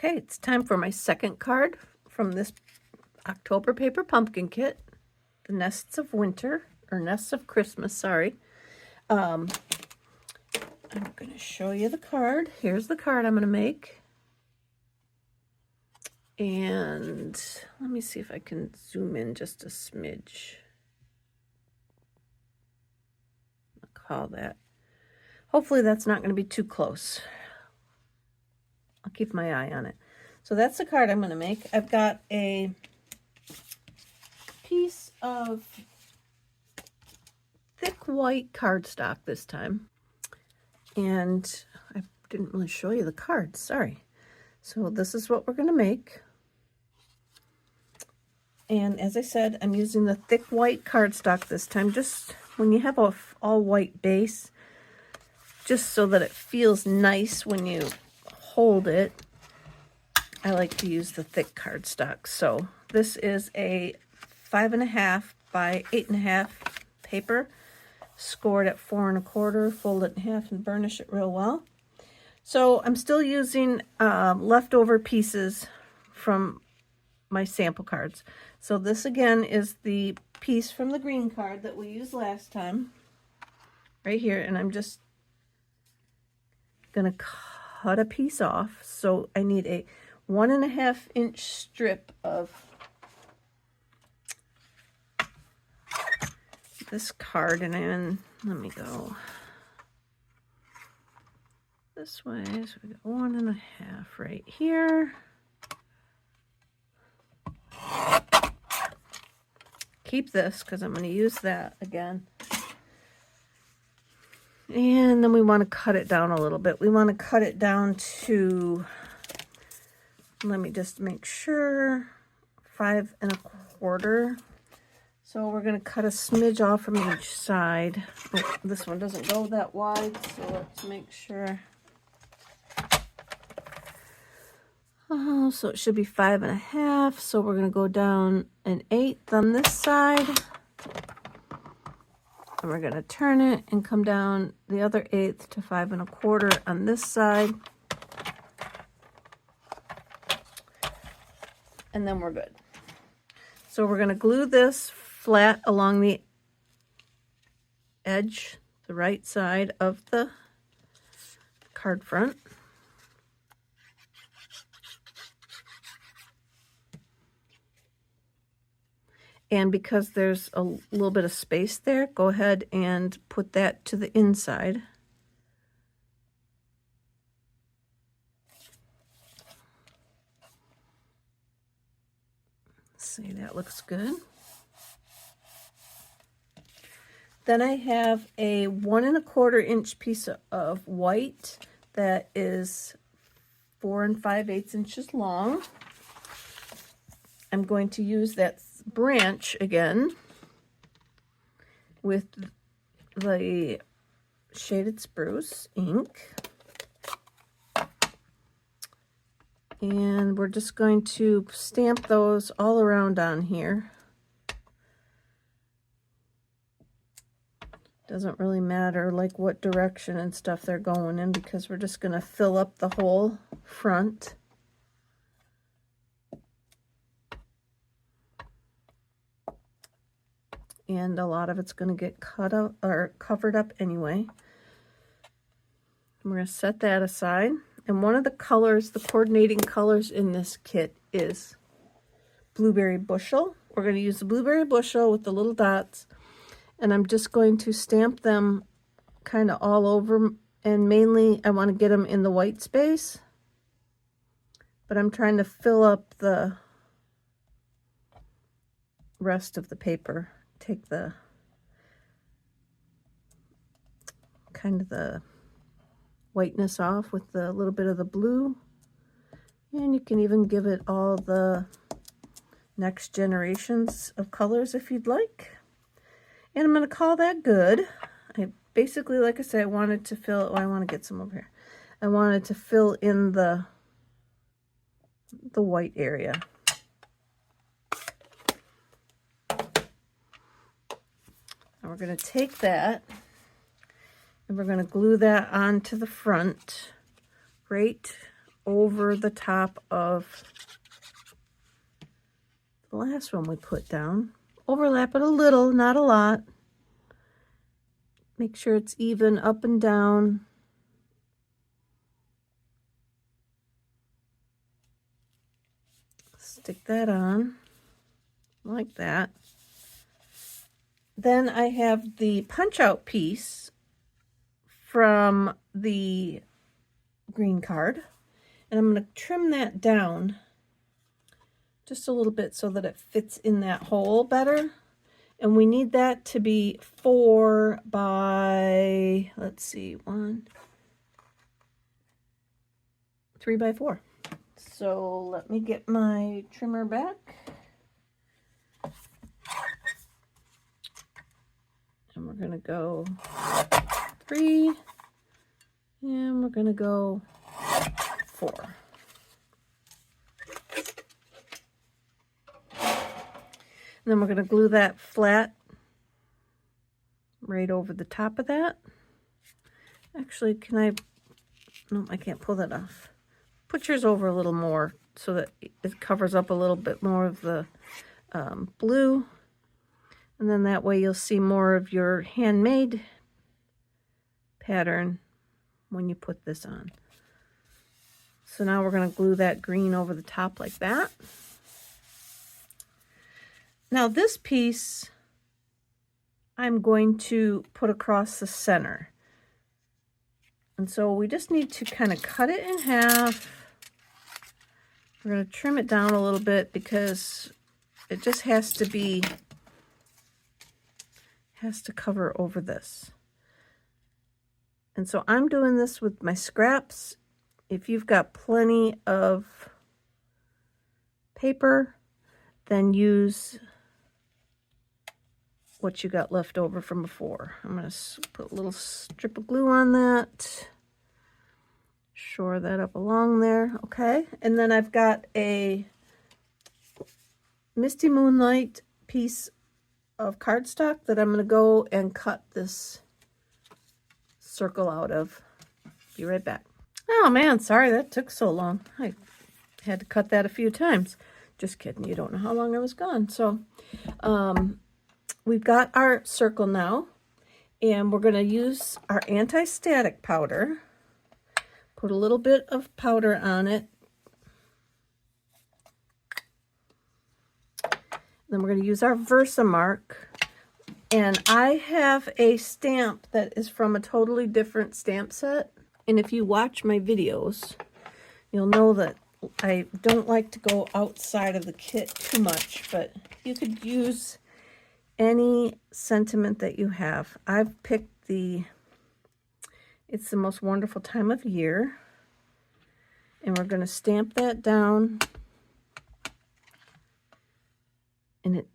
Okay, it's time for my second card from this October paper pumpkin kit, the Nests of Winter, or Nests of Christmas, sorry. I'm going to show you the card. Here's the card I'm going to make. And let me see if I can zoom in just a smidge. I'll call that. Hopefully that's not going to be too close. I'll keep my eye on it. So that's the card I'm going to make. I've got a piece of thick white cardstock this time. And I didn't really show you the cards, sorry. So this is what we're going to make. And as I said, I'm using the thick white cardstock this time, just when you have a all white base, just so that it feels nice when you hold it. I like to use the thick cardstock. So this is a 5.5 by 8.5 paper, scored at 4 1/4, fold it in half and burnish it real well. So I'm still using leftover pieces from my sample cards. So this again is the piece from the green card that we used last time, right here, and I'm just gonna cut a piece off. So I need a 1.5 inch strip of this card, and then let me go this way. So we got 1.5 right here. Keep this because I'm going to use that again. And then we want to cut it down a little bit. We want to cut it down to, let me just make sure, 5 1/4. So we're going to cut a smidge off from each side. Oh, this one doesn't go that wide, so let's make sure. Oh, so it should be 5.5. So we're going to go down 1/8 on this side. And we're going to turn it and come down the other 1/8 to 5 1/4 on this side. And then we're good. So we're going to glue this flat along the edge, the right side of the card front. And because there's a little bit of space there, go ahead and put that to the inside. See, that looks good. Then I have a 1 1/4 inch piece of white that is 4 5/8 inches long. I'm going to use that branch again with the Shaded Spruce ink. And we're just going to stamp those all around on here. Doesn't really matter like what direction and stuff they're going in, because we're just going to fill up the whole front. And a lot of it's going to get cut out or covered up anyway. We're going to set that aside. And one of the colors, the coordinating colors in this kit is Blueberry Bushel. We're going to use the Blueberry Bushel with the little dots. And I'm just going to stamp them kind of all over. And mainly I want to get them in the white space. But I'm trying to fill up the rest of the paper. Take the kind of the whiteness off with the little bit of the blue, and you can even give it all the next generations of colors if you'd like. And I'm going to call that good. I basically, like I said, I wanted to fill, oh, I want to get some over here. I wanted to fill in the white area. And we're going to take that and we're going to glue that onto the front, right over the top of the last one we put down. Overlap it a little, not a lot. Make sure it's even up and down. Stick that on like that. Then I have the punch out piece from the green card, and I'm going to trim that down just a little bit so that it fits in that hole better. And we need that to be 4 by, let's see, 3 by 4. So let me get my trimmer back. And we're going to go 3, and we're going to go 4. And then we're going to glue that flat right over the top of that. Actually, can I? No, I can't pull that off. Put yours over a little more so that it covers up a little bit more of the blue. And then that way you'll see more of your handmade pattern when you put this on. So now we're going to glue that green over the top like that. Now this piece I'm going to put across the center. And so we just need to kind of cut it in half. We're going to trim it down a little bit because it just has to cover over this. And so I'm doing this with my scraps. If you've got plenty of paper, then use what you got left over from before. I'm going to put a little strip of glue on that. Shore that up along there. Okay. And then I've got a Misty Moonlight piece of cardstock that I'm going to go and cut this circle out of. Be right back. Oh man, sorry that took so long. I had to cut that a few times. Just kidding. You don't know how long I was gone. So, we've got our circle now, and we're going to use our anti-static powder. Put a little bit of powder on it. Then we're going to use our Versamark. And I have a stamp that is from a totally different stamp set. And if you watch my videos, you'll know that I don't like to go outside of the kit too much, but you could use any sentiment that you have. I've picked It's the Most Wonderful Time of Year. And we're going to stamp that down. And it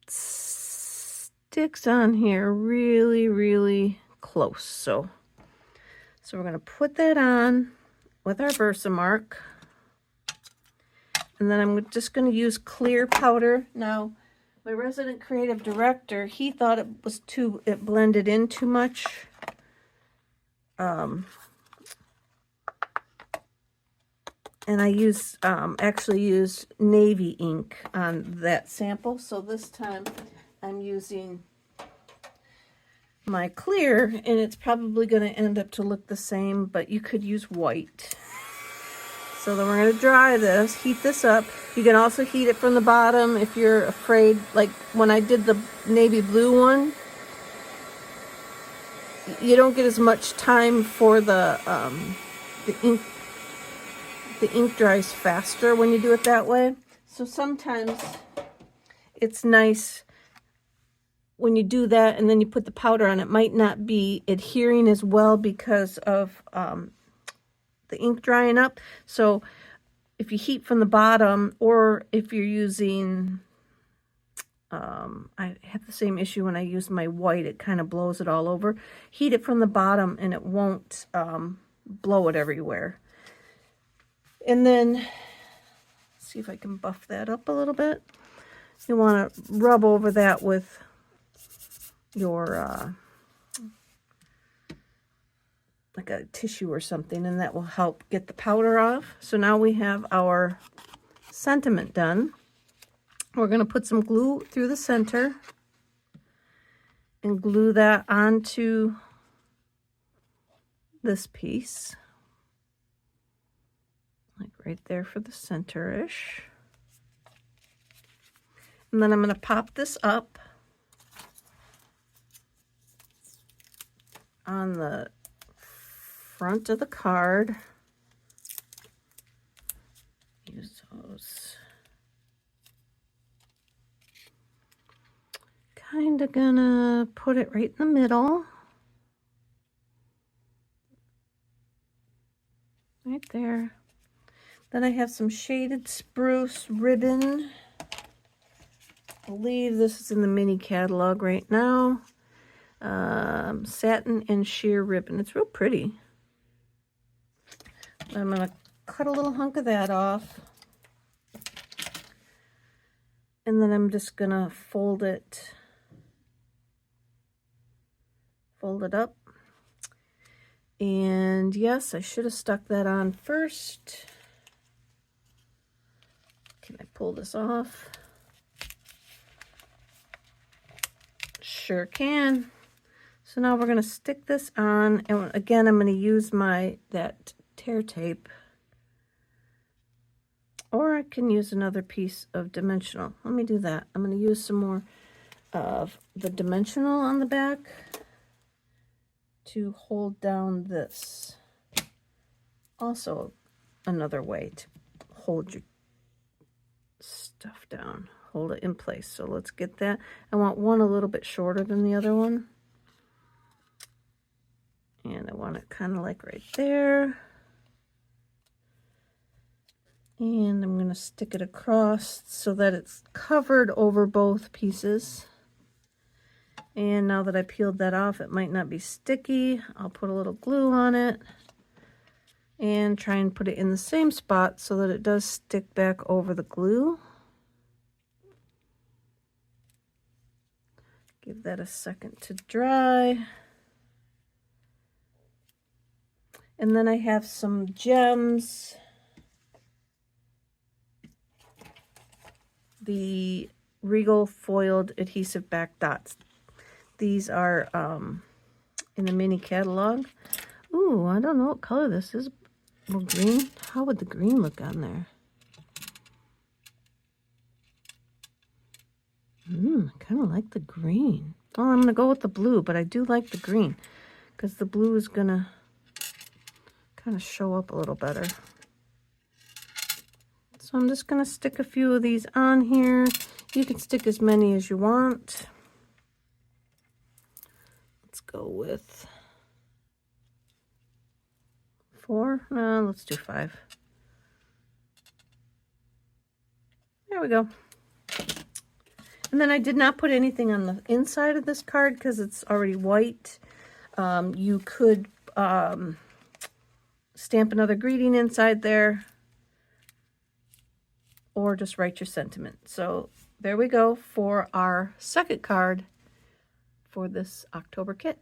sticks on here really, really close. So we're going to put that on with our Versamark. And then I'm just going to use clear powder. Now, my resident creative director, he thought it blended in too much. And I actually used navy ink on that sample. So this time I'm using my clear, and it's probably going to end up to look the same, but you could use white. So then we're going to dry this, heat this up. You can also heat it from the bottom if you're afraid. Like when I did the navy blue one, you don't get as much time for the ink. The ink dries faster when you do it that way. So sometimes it's nice when you do that and then you put the powder on. It might not be adhering as well because of the ink drying up. So if you heat from the bottom, or if you're using, I have the same issue when I use my white, it kind of blows it all over. Heat it from the bottom and it won't blow it everywhere. And then, see if I can buff that up a little bit. You want to rub over that with your like a tissue or something, and that will help get the powder off. So now we have our sentiment done. We're going to put some glue through the center and glue that onto this piece, like right there for the center-ish. And then I'm going to pop this up on the front of the card. Use those. Kind of gonna put it right in the middle. Right there. Then I have some shaded spruce ribbon. I believe this is in the mini catalog right now. Satin and sheer ribbon. It's real pretty. I'm going to cut a little hunk of that off. And then I'm just going to fold it up. And yes, I should have stuck that on first. Can I pull this off? Sure can. So now we're going to stick this on, and again I'm going to use that tear tape, or I can use another piece of dimensional. Let me do that. I'm going to use some more of the dimensional on the back to hold down this. Also another way to hold your stuff down, hold it in place. So let's get that. I want one a little bit shorter than the other one. And I want it kind of like right there. And I'm going to stick it across so that it's covered over both pieces. And now that I peeled that off, it might not be sticky. I'll put a little glue on it and try and put it in the same spot so that it does stick back over the glue. Give that a second to dry. And then I have some gems. The Regal Foiled Adhesive Back Dots. These are in the mini catalog. Ooh, I don't know what color this is. Well, green. How would the green look on there? I kind of like the green. Oh, I'm going to go with the blue, but I do like the green because the blue is going to kind of show up a little better. So I'm just going to stick a few of these on here. You can stick as many as you want. Let's go with 4. No, let's do 5. There we go. And then I did not put anything on the inside of this card because it's already white. You could stamp another greeting inside there, or just write your sentiment. So there we go for our second card for this October kit.